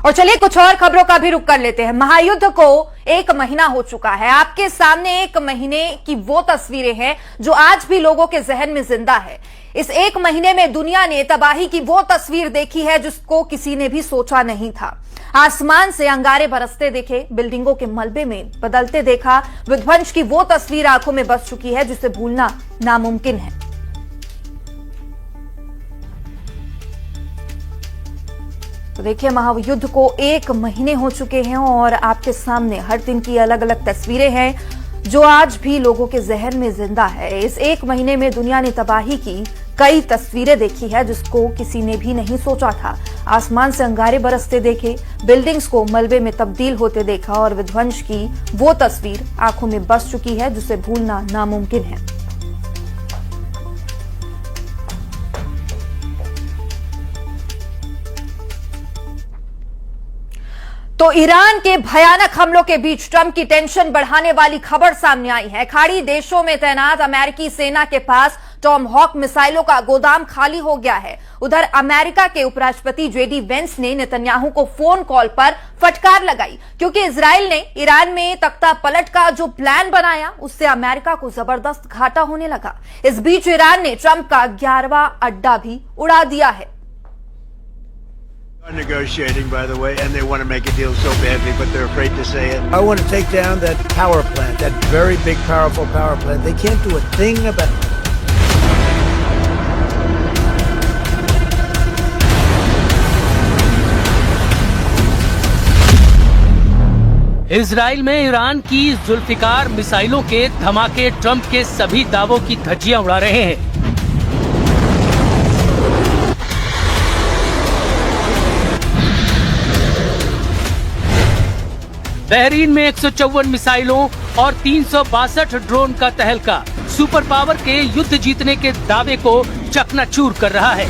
और चलिए कुछ और खबरों का भी रुख कर लेते हैं। महायुद्ध को 1 महीना हो चुका है। आपके सामने 1 महीने की वो तस्वीरें हैं जो आज भी लोगों के जहन में जिंदा है। इस 1 महीने में दुनिया ने तबाही की वो तस्वीर देखी है जिसको किसी ने भी सोचा नहीं था। आसमान से अंगारे बरसते देखे, बिल्डिंगों के मलबे में बदलते देखा, विध्वंस की वो तस्वीर आंखों में बस चुकी है जिसे भूलना नामुमकिन है। तो देखिए, महायुद्ध को 1 महीने हो चुके हैं और आपके सामने हर दिन की अलग अलग तस्वीरें हैं जो आज भी लोगों के जहन में जिंदा है। इस 1 महीने में दुनिया ने तबाही की कई तस्वीरें देखी है जिसको किसी ने भी नहीं सोचा था। आसमान से अंगारे बरसते देखे, बिल्डिंग्स को मलबे में तब्दील होते देखा और विध्वंस की वो तस्वीर आंखों में बस चुकी है जिसे भूलना नामुमकिन है। तो ईरान के भयानक हमलों के बीच ट्रंप की टेंशन बढ़ाने वाली खबर सामने आई है। खाड़ी देशों में तैनात अमेरिकी सेना के पास टॉमहॉक मिसाइलों का गोदाम खाली हो गया है। उधर अमेरिका के उपराष्ट्रपति जेडी वेंस ने नेतन्याहू को फोन कॉल पर फटकार लगाई क्योंकि इजराइल ने ईरान में तख्ता पलट का जो प्लान बनाया उससे अमेरिका को जबरदस्त घाटा होने लगा। इस बीच ईरान ने ट्रंप का 11वां अड्डा भी उड़ा दिया है। Are negotiating, by the way, and they want to make a deal so badly, but they're afraid to say it. I want to take down that power plant, that very big, powerful power plant. They can't do a thing about it. Israel में Iran की जुल्फिकार मिसाइलों के धमाके Trump के सभी दावों की धज्जियां उड़ा रहे हैं। बहरीन में 154 मिसाइलों और 362 ड्रोन का तहलका सुपर पावर के युद्ध जीतने के दावे को चकनाचूर कर रहा है।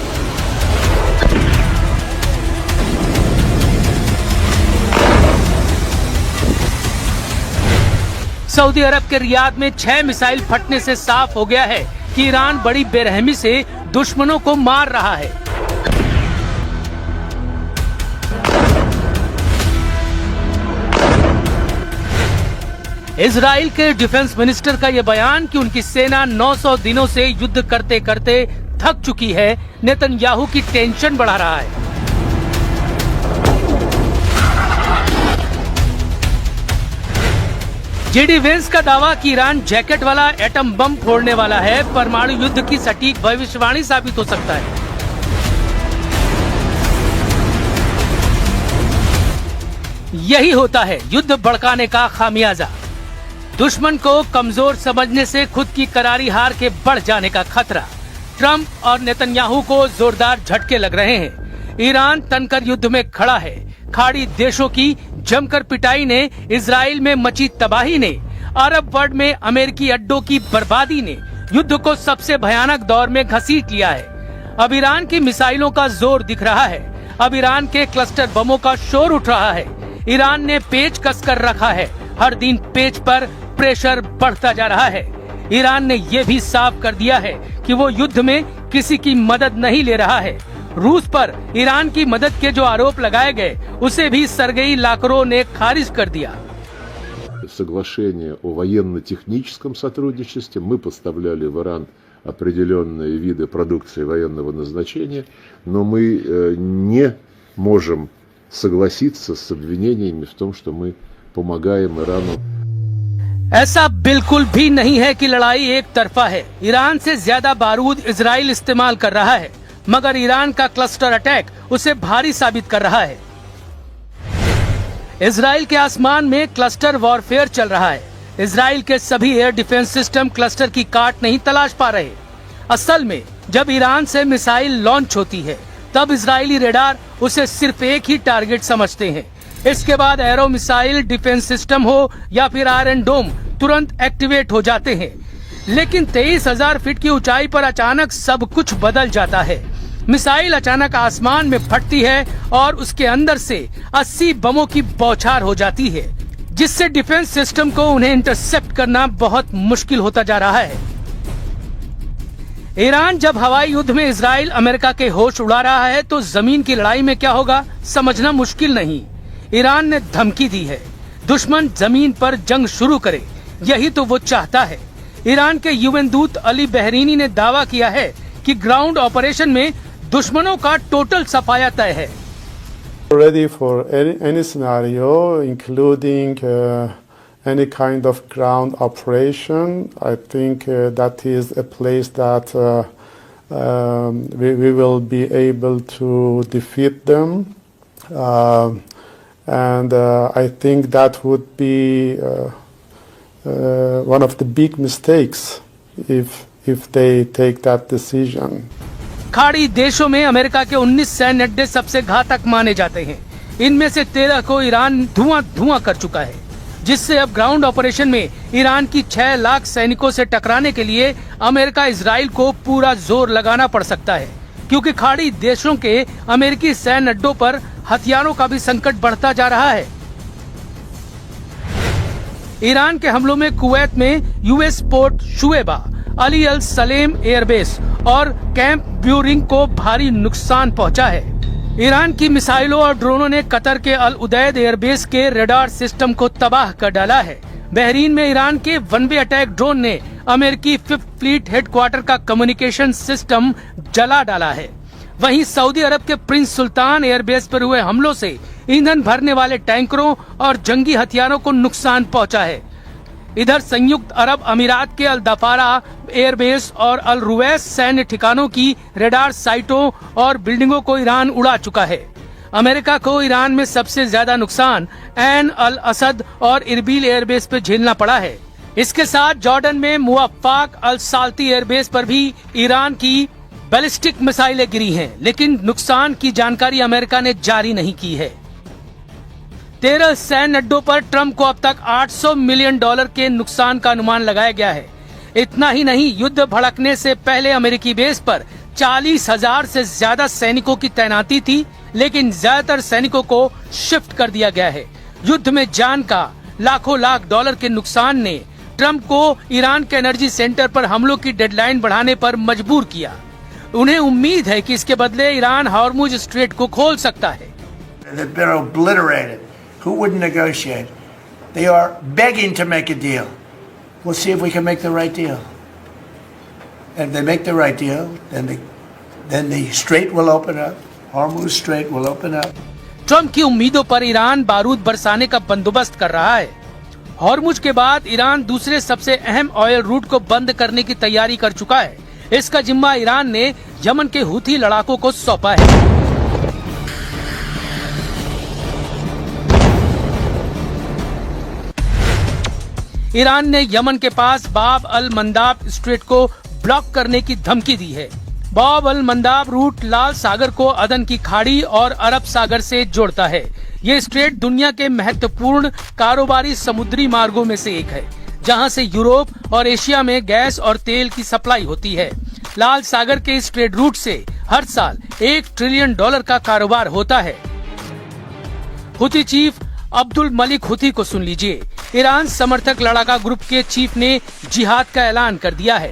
सऊदी अरब के रियाद में 6 मिसाइल फटने से साफ हो गया है कि ईरान बड़ी बेरहमी से दुश्मनों को मार रहा है। इजराइल के डिफेंस मिनिस्टर का यह बयान कि उनकी सेना 900 दिनों से युद्ध करते करते थक चुकी है, नेतन्याहू की टेंशन बढ़ा रहा है। जेडी वेंस का दावा कि ईरान जैकेट वाला एटम बम फोड़ने वाला है, परमाणु युद्ध की सटीक भविष्यवाणी साबित हो सकता है। यही होता है युद्ध भड़काने का खामियाजा। दुश्मन को कमजोर समझने से खुद की करारी हार के बढ़ जाने का खतरा। ट्रंप और नेतन्याहू को जोरदार झटके लग रहे हैं। ईरान तनकर युद्ध में खड़ा है। खाड़ी देशों की जमकर पिटाई ने, इजराइल में मची तबाही ने, अरब वर्ल्ड में अमेरिकी अड्डों की बर्बादी ने युद्ध को सबसे भयानक दौर में घसीट लिया है। अब ईरान की मिसाइलों का जोर दिख रहा है। अब ईरान के क्लस्टर बमों का शोर उठ रहा है। ईरान ने पेच कसकर रखा है। हर दिन पेच पर प्रेशर बढ़ता जा रहा है। ईरान ने यह भी साफ कर दिया है कि वो युद्ध में किसी की मदद नहीं ले रहा है। रूस पर ईरान की मदद के जो आरोप लगाए गए उसे भी सर्गेई लावरोव ने खारिज कर दिया। Соглашение о военно-техническом сотрудничестве. Мы поставляли в Иран определенные виды продукции военного назначения, но мы не можем согласиться с обвинениями в том, что мы помогаем Ирану. ऐसा बिल्कुल भी नहीं है कि लड़ाई एक तरफा है। ईरान से ज्यादा बारूद इजराइल इस्तेमाल कर रहा है, मगर ईरान का क्लस्टर अटैक उसे भारी साबित कर रहा है। इजराइल के आसमान में क्लस्टर वॉरफेयर चल रहा है। इजराइल के सभी एयर डिफेंस सिस्टम क्लस्टर की काट नहीं तलाश पा रहे। असल में जब ईरान से मिसाइल लॉन्च होती है तब इजरायली रेडार उसे सिर्फ एक ही टारगेट समझते हैं। इसके बाद एरो मिसाइल डिफेंस सिस्टम हो या फिर आयरन डोम तुरंत एक्टिवेट हो जाते हैं। लेकिन 23,000 फीट की ऊंचाई पर अचानक सब कुछ बदल जाता है। मिसाइल अचानक आसमान में फटती है और उसके अंदर से 80 बमों की बौछार हो जाती है, जिससे डिफेंस सिस्टम को उन्हें इंटरसेप्ट करना बहुत मुश्किल होता जा रहा है। ईरान जब हवाई युद्ध में इजराइल अमेरिका के होश उड़ा रहा है तो जमीन की लड़ाई में क्या होगा समझना मुश्किल नहीं। ईरान ने धमकी दी है दुश्मन जमीन पर जंग शुरू करे, यही तो वो चाहता है। ईरान के यूएन दूत अली बहरीनी ने दावा किया है कि ग्राउंड ऑपरेशन में दुश्मनों का टोटल सफाया तय है। Ready for any scenario, including any kind of ground operation. I think that is a place that we will be able to defeat them, and I think that would be one of the big mistakes if they take that decision. खाड़ी देशों में America के 19 सैन्य अड्डे सबसे घातक माने जाते हैं। इनमें से 13 को ईरान धुआं कर चुका है, जिससे अब ग्राउंड ऑपरेशन में ईरान की 6 लाख सैनिकों से टकराने के लिए अमेरिका इजराइल को पूरा जोर लगाना पड़ सकता है, क्योंकि खाड़ी देशों के अमेरिकी सैन्य अड्डों पर हथियारों का भी संकट बढ़ता जा रहा है। ईरान के हमलों में कुवैत में यूएस पोर्ट शुएबा, अली अल सलेम एयरबेस और कैंप ब्यूरिंग को भारी नुकसान पहुंचा है। ईरान की मिसाइलों और ड्रोनों ने कतर के अल उदैद एयरबेस के रडार सिस्टम को तबाह कर डाला है। बहरीन में ईरान के वन वे अटैक ड्रोन ने अमेरिकी 5th फ्लीट हेडक्वार्टर का कम्युनिकेशन सिस्टम जला डाला है। वहीं सऊदी अरब के प्रिंस सुल्तान एयरबेस पर हुए हमलों से ईंधन भरने वाले टैंकरों और जंगी हथियारों को नुकसान पहुंचा है। इधर संयुक्त अरब अमीरात के अल दफारा एयरबेस और अल रुवैस सैन्य ठिकानों की रडार साइटों और बिल्डिंगों को ईरान उड़ा चुका है। अमेरिका को ईरान में सबसे ज्यादा नुकसान ऐन अल असद और इरबिल एयरबेस पे झेलना पड़ा है। इसके साथ जॉर्डन में मुवफ्फाक अल साल्ती एयरबेस पर भी ईरान की बैलिस्टिक मिसाइलें गिरी हैं, लेकिन नुकसान की जानकारी अमेरिका ने जारी नहीं की है। 13 सैन्य अड्डों पर ट्रंप को अब तक $800 मिलियन के नुकसान का अनुमान लगाया गया है। इतना ही नहीं, युद्ध भड़कने से पहले अमेरिकी बेस पर 40,000 से ज्यादा सैनिकों की तैनाती थी, लेकिन ज्यादातर सैनिकों को शिफ्ट कर दिया गया है। युद्ध में जान का लाखों लाख डॉलर के नुकसान ने ट्रंप को ईरान के एनर्जी सेंटर पर हमलों की डेडलाइन बढ़ाने पर मजबूर किया। उन्हें उम्मीद है कि इसके बदले ईरान हॉर्मुज स्ट्रेट को खोल सकता है। They've been obliterated. Who would negotiate? They are begging to make a deal. We'll see if we can make the right deal. And if they make the right deal, then the strait will open up. Hormuz Strait will open up. Trump की उम्मीदों पर Iran बारूद बरसाने का बंदोबस्त कर रहा है। हॉर्मुज के बाद ईरान दूसरे सबसे अहम ऑयल रूट को बंद करने की तैयारी कर चुका है। इसका जिम्मा ईरान ने यमन के हुथी लड़ाकों को सौंपा है। ईरान ने यमन के पास बाब अल मंदाब स्ट्रेट को ब्लॉक करने की धमकी दी है। बाब अल मंदाब रूट लाल सागर को अदन की खाड़ी और अरब सागर से जोड़ता है। ये स्ट्रेट दुनिया के महत्वपूर्ण कारोबारी समुद्री मार्गों में से एक है, जहां से यूरोप और एशिया में गैस और तेल की सप्लाई होती है। लाल सागर के इस ट्रेड रूट से हर साल $1 ट्रिलियन का कारोबार होता है। हुती चीफ अब्दुल मलिक हुती को सुन लीजिए। ईरान समर्थक लड़ाका ग्रुप के चीफ ने जिहाद का ऐलान कर दिया है।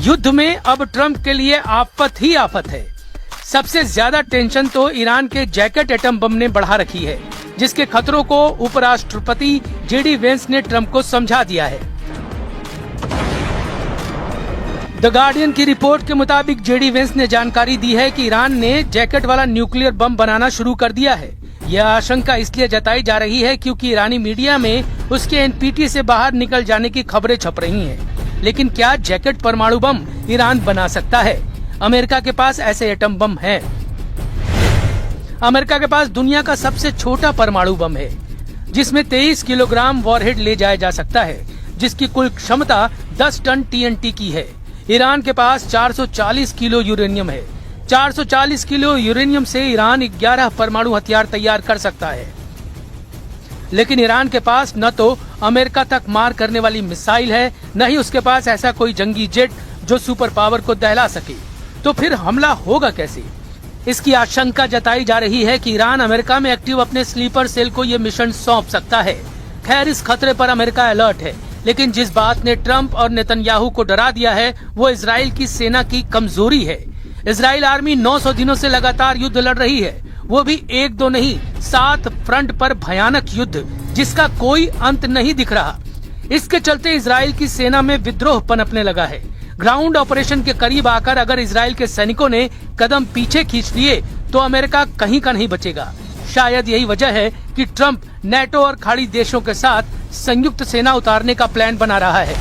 युद्ध में अब ट्रंप के लिए आफत ही आफत है। सबसे ज्यादा टेंशन तो ईरान के जैकेट एटम बम ने बढ़ा रखी है, जिसके खतरों को उपराष्ट्रपति जेडी वेंस ने ट्रंप को समझा दिया है। द गार्डियन की रिपोर्ट के मुताबिक जेडी वेंस ने जानकारी दी है कि ईरान ने जैकेट वाला न्यूक्लियर बम बनाना शुरू कर दिया है। यह आशंका इसलिए जताई जा रही है क्योंकि ईरानी मीडिया में उसके एनपीटी से बाहर निकल जाने की खबरें छप रही हैं। लेकिन क्या जैकेट परमाणु बम ईरान बना सकता है? अमेरिका के पास ऐसे एटम बम हैं। अमेरिका के पास दुनिया का सबसे छोटा परमाणु बम है, जिसमें 23 किलोग्राम वॉरहेड ले जाया जा सकता है, जिसकी कुल क्षमता 10 टन TNT की है। ईरान के पास 440 किलो यूरेनियम है। 440 किलो यूरेनियम से ईरान 11 परमाणु हथियार तैयार कर सकता है। लेकिन ईरान के पास न तो अमेरिका तक मार करने वाली मिसाइल है, न ही उसके पास ऐसा कोई जंगी जेट जो सुपर पावर को दहला सके। तो फिर हमला होगा कैसे? इसकी आशंका जताई जा रही है कि ईरान अमेरिका में एक्टिव अपने स्लीपर सेल को ये मिशन सौंप सकता है। खैर, इस खतरे पर अमेरिका अलर्ट है, लेकिन जिस बात ने ट्रंप और नेतन्याहू को डरा दिया है वो इजराइल की सेना की कमजोरी है। इजराइल आर्मी 900 दिनों से लगातार युद्ध लड़ रही है, वो भी 1-2 नहीं 7 फ्रंट पर भयानक युद्ध जिसका कोई अंत नहीं दिख रहा। इसके चलते इजराइल की सेना में विद्रोह पनपने लगा है। ग्राउंड ऑपरेशन के करीब आकर अगर इजराइल के सैनिकों ने कदम पीछे खींच लिए तो अमेरिका कहीं का नहीं बचेगा। शायद यही वजह है कि ट्रंप नेटो और खाड़ी देशों के साथ संयुक्त सेना उतारने का प्लान बना रहा है।